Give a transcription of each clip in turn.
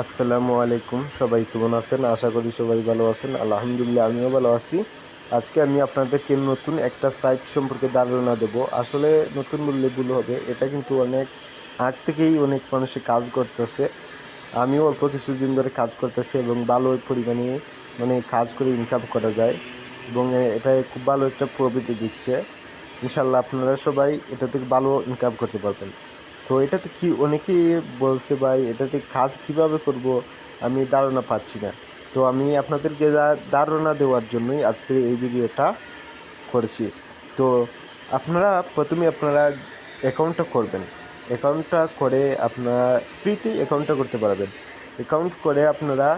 আসসালামু আলাইকুম। সবাই কেমন আছেন? আশা করি সবাই ভালো আছেন। আলহামদুলিল্লাহ আমিও ভালো আছি। আজকে আমি আপনাদেরকে নতুন একটা সাইট সম্পর্কে ধারণা দেব। আসলে নতুন বললে ভুল হবে। এটা কিন্তু অনেক আগ থেকেই অনেক মানুষে কাজ করতেছে। আমিও অল্প কিছুদিন ধরে কাজ করতেছি এবং ভালো পরিমাণে কাজ করে ইনকাম করা যায় এবং এটা খুব ভালো একটা প্রফিট দিচ্ছে। ইনশাল্লাহ আপনারা সবাই এটা থেকে ভালো ইনকাম করতে পারবেন। তো এটাতে কি অনেকেই বলছে ভাই এটাতে কাজ কিভাবে করব আমি ধারণা পাচ্ছি না। তো আমি আপনাদেরকে ধারণা দেওয়ার জন্যই আজকের এই ভিডিওটা করেছি। তো আপনারা প্রথমে আপনারা অ্যাকাউন্টটা করবেন। অ্যাকাউন্টটা করে আপনারা ফ্রিতেই অ্যাকাউন্টটা করতে পারবেন। অ্যাকাউন্ট করে আপনারা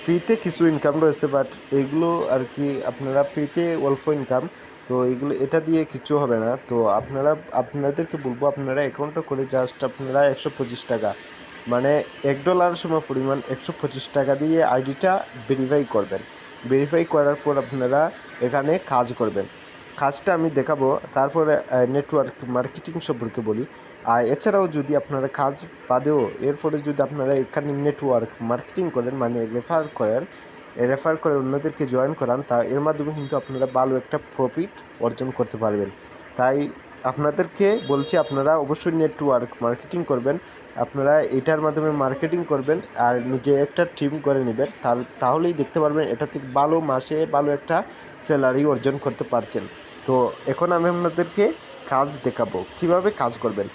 ফ্রিতে কিছু ইনকাম রয়েছে, বাট এইগুলো আর কি আপনারা ফ্রিতে অল্প ইনকাম। তো এইগুলো এটা দিয়ে কিছু হবে না। তো আপনাদেরকে বলবো আপনারা অ্যাকাউন্টটা করে জাস্ট আপনারা 125 টাকা, মানে $1 সম পরিমাণ 125 টাকা দিয়ে আইডিটা ভেরিফাই করবেন। ভেরিফাই করার পর আপনারা এখানে কাজ করবেন। কাজটা আমি দেখাবো। তারপরে নেটওয়ার্ক মার্কেটিং সম্পর্কে বলি। আর এছাড়াও যদি আপনারা কাজ বাদেও এরপরে যদি আপনারা এখানে নেটওয়ার্ক মার্কেটিং করেন, মানে রেফার করে অন্যদেরকে জয়েন করান, তা এর মাধ্যমে কিন্তু আপনারা ভালো একটা প্রফিট অর্জন করতে পারবেন। তাই আপনাদেরকে বলছি আপনারা অবশ্যই নেটওয়ার্ক মার্কেটিং করবেন। আপনারা এটার মাধ্যমে মার্কেটিং করবেন আর নিজে একটা টিম করে নেবেন, তাহলেই দেখতে পারবেন এটা থেকে ভালো মাসে ভালো একটা স্যালারি অর্জন করতে পারছেন। তো এখন আমি আপনাদেরকে কাজ দেখাবো কিভাবে কাজ করবেন।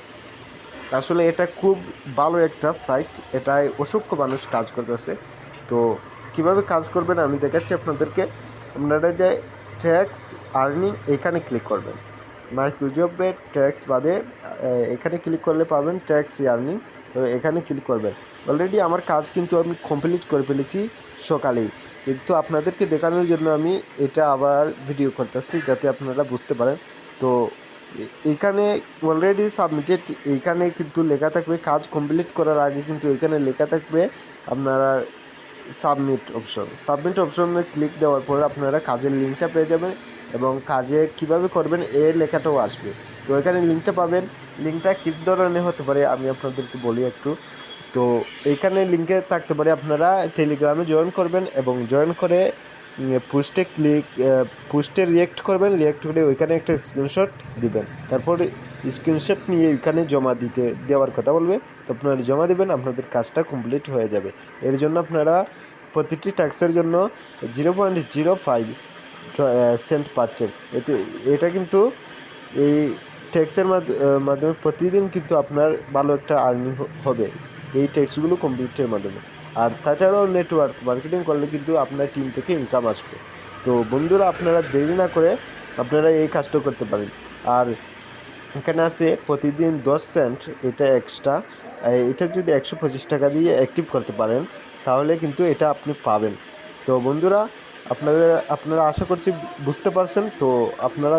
আসলে এটা খুব ভালো একটা সাইট, এটায় অসংখ্য মানুষ কাজ করতেছে। তো কিভাবে কাজ করবেন আমি দেখাচ্ছি আপনাদেরকে। আপনারা যে ট্যাক্স আর্নিং এখানে ক্লিক করবেন। মাইক্রোজবের ট্যাক্স বাদে এখানে ক্লিক করলে পাবেন ট্যাক্স আর্নিং। তো এখানে ক্লিক করবেন। অলরেডি আমার কাজ কিন্তু আমি কমপ্লিট করে ফেলেছি সকালেই, কিন্তু আপনাদেরকে দেখানোর জন্য আমি এটা আবার ভিডিও করতেছি যাতে আপনারা বুঝতে পারেন। তো এইখানে অলরেডি সাবমিটেড, এইখানে কিন্তু লেখা থাকবে কাজ কমপ্লিট করার আগে কিন্তু এখানে লেখা থাকবে আপনারা সাবমিট অপশনে ক্লিক দেওয়ার পর আপনারা কাজের লিঙ্কটা পেয়ে যাবেন এবং কাজে কিভাবে করবেন এর লেখাটাও আসবে। তো এখানে লিঙ্কটা পাবেন। লিঙ্কটা কী ধরনের হতে পারে আমি আপনাদেরকে বলি একটু। তো এইখানে লিঙ্কে থাকতে পারে আপনারা টেলিগ্রামে জয়েন করবেন এবং জয়েন করে পোস্টে রিয়েক্ট করবেন। রিয়েক্ট করে ওইখানে একটা স্ক্রিনশট দিবেন। তারপর স্ক্রিনশট নিয়ে ওইখানে দেওয়ার কথা বলবে। তো আপনারা জমা দেবেন, আপনাদের কাজটা কমপ্লিট হয়ে যাবে। এর জন্য আপনারা প্রতিটি ট্যাক্সের জন্য 0.05 সেন্ট পাচ্ছেন। এটা কিন্তু এই ট্যাক্সের মাধ্যমে প্রতিদিন কিন্তু আপনার ভালো একটা আর্নিং হবে এই ট্যাক্সগুলো কমপ্লিটের মাধ্যমে। আর তাছাড়াও নেটওয়ার্ক মার্কেটিং করলে কিন্তু আপনার টিম থেকে ইনকাম আসবে। তো বন্ধুরা আপনারা দেরি না করে আপনারা এই কাজটা করতে পারেন। আর এখানে আছে প্রতিদিন 10 সেন্ট, এটা এক্সট্রা। এটা যদি 125 টাকা দিয়ে অ্যাক্টিভ করতে পারেন তাহলে কিন্তু এটা আপনি পাবেন। তো বন্ধুরা আপনারা আশা করছি বুঝতে পারছেন। তো আপনারা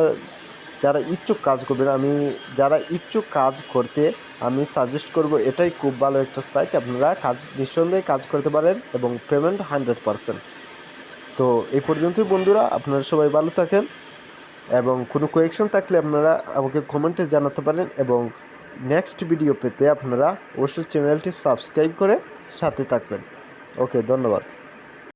যারা ইচ্ছুক কাজ করবেন, যারা ইচ্ছুক কাজ করতে আমি সাজেস্ট করব, এটাই খুব ভালো একটা সাইট। আপনারা নিঃসন্দেহে কাজ করতে পারেন এবং পেমেন্ট 100%। তো এই পর্যন্তই বন্ধুরা, আপনারা সবাই ভালো থাকেন এবং কোনো কোয়েকশন থাকলে আপনারা আমাকে কমেন্টে জানাতে পারেন এবং নেক্সট ভিডিও পেতে আপনারা অবশ্যই চ্যানেলটি সাবস্ক্রাইব করে সাথে থাকবেন। ওকে, ধন্যবাদ।